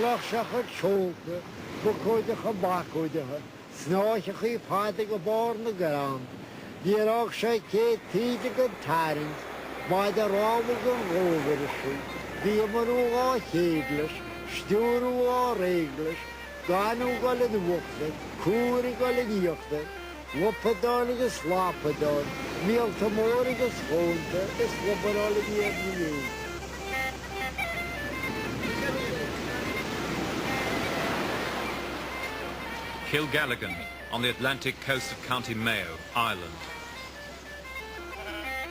Kalachshacha Cholta, Bukodacha Bakodaha, Snochachi Padiga Borna Ground, the Roksha Kate Tidigan Tarrant, by the Romagan Roverishu, the Amaruga Hegelish, Sturuga Reglish, Ganugal and Wukta, Kurigal and Yukta, Wuppadonigas Lapadon, Miltamorigas Honta, is Wuppadology every year. Kilgalligan, on the Atlantic coast of County Mayo, Ireland.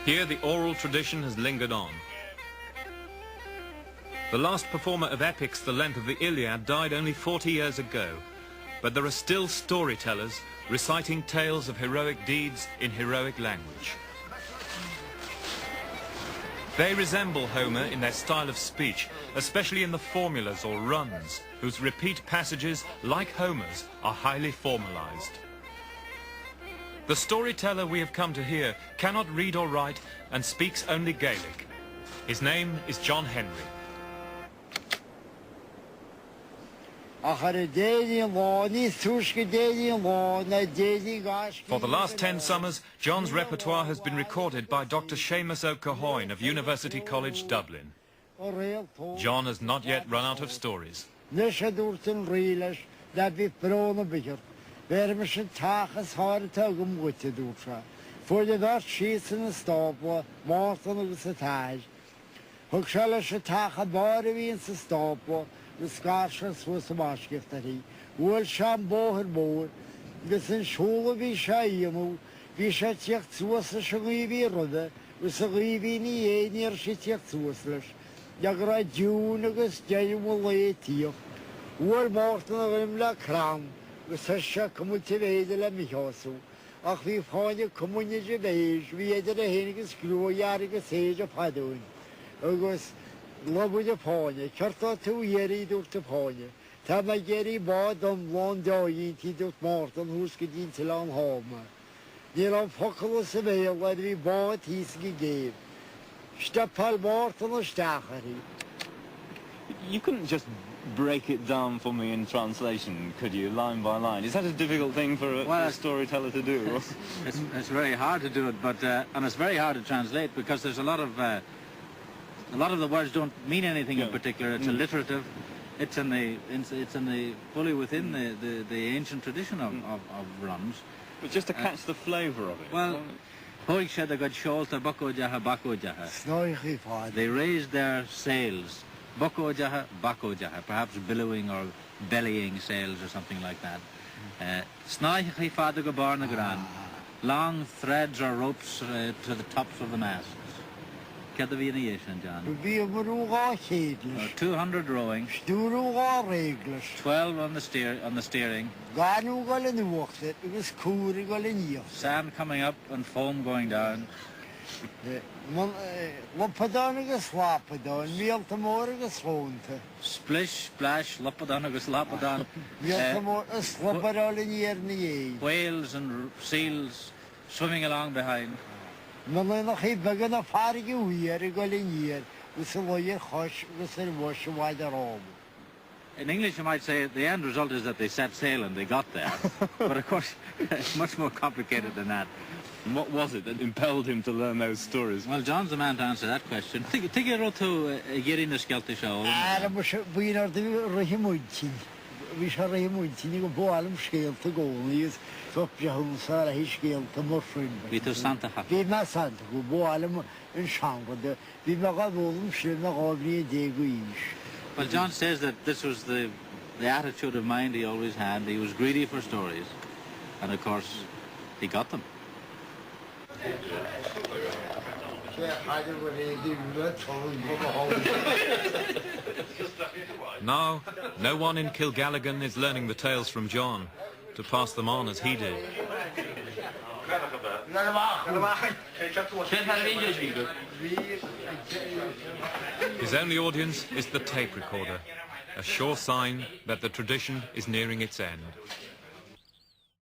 Here the oral tradition has lingered on. The last performer of epics the length of the Iliad died only 40 years ago, but there are still storytellers reciting tales of heroic deeds in heroic language. They resemble Homer in their style of speech, especially in the formulas or runs, whose repeat passages, like Homer's, are highly formalized. The storyteller we have come to hear cannot read or write and speaks only Gaelic. His name is John Henry. For the last 10 summers, John's repertoire has been recorded by Dr. Seamus Ó Cathain of University College Dublin. John has not yet run out of stories. For the Dutch sheets in the stopper, Martin was a taj. Hookshalish attack a body in the stopper. The Scotches was a maskiftery. Wool Shambo her board. This in Shula be Shayamu. We shut yet to us a Shalivi Rudder. With a Rivini near shit yet to us. Yagra June against Jamu late here. Wool Martin of him la cram. With a shock motivated la Mihosu. Ach, we find a community beige. We had a Hennigan screw yardiga sage of Padoon. August. Love with the pony, Charta 2 years durch the pony. Tamageri bought on one day into the Martin who's getting to long home. Near on Foculus avail what we bought his gave. Stapal Martin or Stachari. You couldn't just break it down for me in translation, could you, line by line? Is that a difficult thing for a storyteller to do? It's very hard to do it, but and it's very hard to translate because there's a lot of the words don't mean anything in particular. It's alliterative. It's fully within the ancient tradition of runs. But just to catch the flavour of it. Well, they raised their sails. Perhaps billowing or bellying sails or something like that. Long threads or ropes to the tops of the masts. John. 200 rowing. 12 on the steering. Sand coming up and foam going down. Splish, splash, Loppadanagus, Lappadan. Whales and seals swimming along behind. In English you might say the end result is that they set sail and they got there. But of course it's much more complicated than that. And what was it that impelled him to learn those stories? Well, John's the man to answer that question. Think you wrote to get in the Skelty show. We shall remunting a boilum scale to go. Top Jones are his scale to more friend. We to Santa. We must Santa who boilum and shambled. We magadolum should not all be a day greenish. Well, John says that this was the attitude of mind he always had. He was greedy for stories. And of course, he got them. Now, no one in Kilgalligan is learning the tales from John to pass them on as he did. His only audience is the tape recorder, a sure sign that the tradition is nearing its end.